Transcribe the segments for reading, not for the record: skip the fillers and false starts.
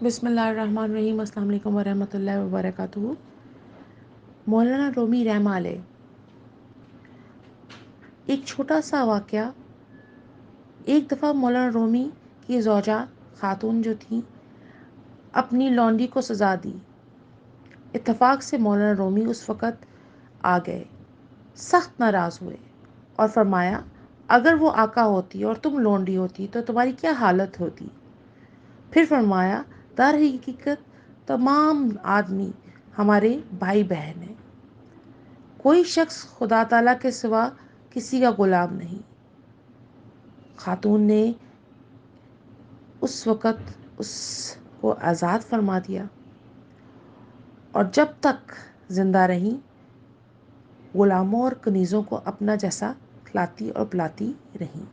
بسم اللہ الرحمن الرحیم۔ السلام علیکم ورحمۃ اللہ وبرکاتہ۔ مولانا رومی رحمہ علیہ۔ ایک چھوٹا سا واقعہ۔ ایک دفعہ مولانا رومی کی زوجہ خاتون جو تھی اپنی لونڈی کو سزا دی۔ اتفاق سے مولانا رومی اس وقت آ گئے، سخت ناراض ہوئے اور فرمایا اگر وہ آقا ہوتی اور تم لونڈی ہوتی تو تمہاری کیا حالت ہوتی؟ پھر فرمایا در حقیقت تمام آدمی ہمارے بھائی بہن ہیں، کوئی شخص خدا تعالیٰ کے سوا کسی کا غلام نہیں۔ خاتون نے اس وقت اس کو آزاد فرما دیا اور جب تک زندہ رہیں غلاموں اور کنیزوں کو اپنا جیسا کھلاتی اور پلاتی رہیں۔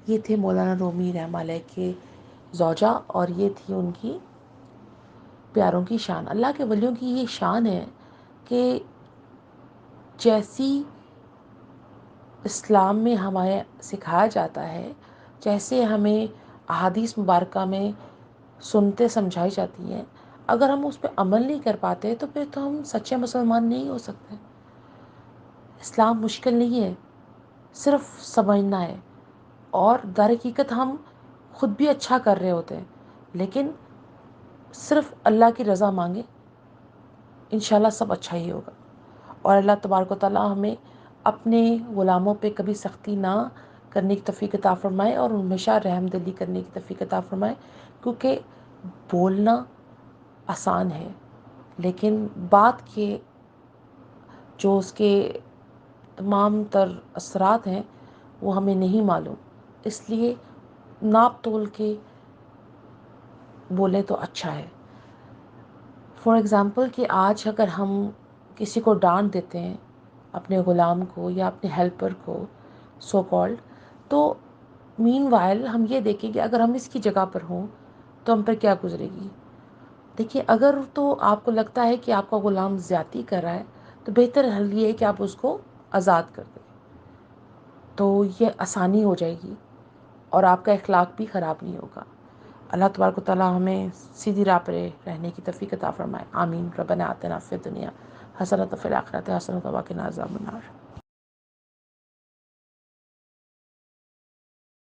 یہ تھے مولانا رومی رحمہ اللہ کے زوجہ اور یہ تھی ان کی پیاروں کی شان۔ اللہ کے ولیوں کی یہ شان ہے کہ جیسی اسلام میں ہمیں سکھایا جاتا ہے، جیسے ہمیں احادیث مبارکہ میں سنتے سمجھائی جاتی ہیں، اگر ہم اس پہ عمل نہیں کر پاتے تو پھر تو ہم سچے مسلمان نہیں ہو سکتے۔ اسلام مشکل نہیں ہے، صرف سمجھنا ہے، اور در حقیقت ہم خود بھی اچھا کر رہے ہوتے ہیں، لیکن صرف اللہ کی رضا مانگیں، انشاءاللہ سب اچھا ہی ہوگا۔ اور اللہ تبارک و تعالیٰ ہمیں اپنے غلاموں پہ کبھی سختی نہ کرنے کی توفیق عطا فرمائے اور ہمیشہ رحم دلی کرنے کی توفیق عطا فرمائے، کیونکہ بولنا آسان ہے لیکن بات کے جو اس کے تمام تر اثرات ہیں وہ ہمیں نہیں معلوم، اس لیے ناپ تول کے بولے تو اچھا ہے۔ فار ایگزامپل کہ آج اگر ہم کسی کو ڈانٹ دیتے ہیں، اپنے غلام کو یا اپنے ہیلپر کو سو کالڈ، تو مین وائل ہم یہ دیکھیں کہ اگر ہم اس کی جگہ پر ہوں تو ہم پر کیا گزرے گی۔ دیکھیے اگر تو آپ کو لگتا ہے کہ آپ کا غلام زیادتی کر رہا ہے تو بہتر حل یہ ہے کہ آپ اس کو آزاد کر دیں، تو یہ آسانی ہو جائے گی اور آپ کا اخلاق بھی خراب نہیں ہوگا۔ اللہ تبارک و تعالیٰ ہمیں سیدھی راہ پر رہنے کی توفیق عطا فرمائے، آمین۔ ربنا آتنا فی الدنیا حسنۃ وفی الآخرۃ حسنۃ وقنا عذاب النار۔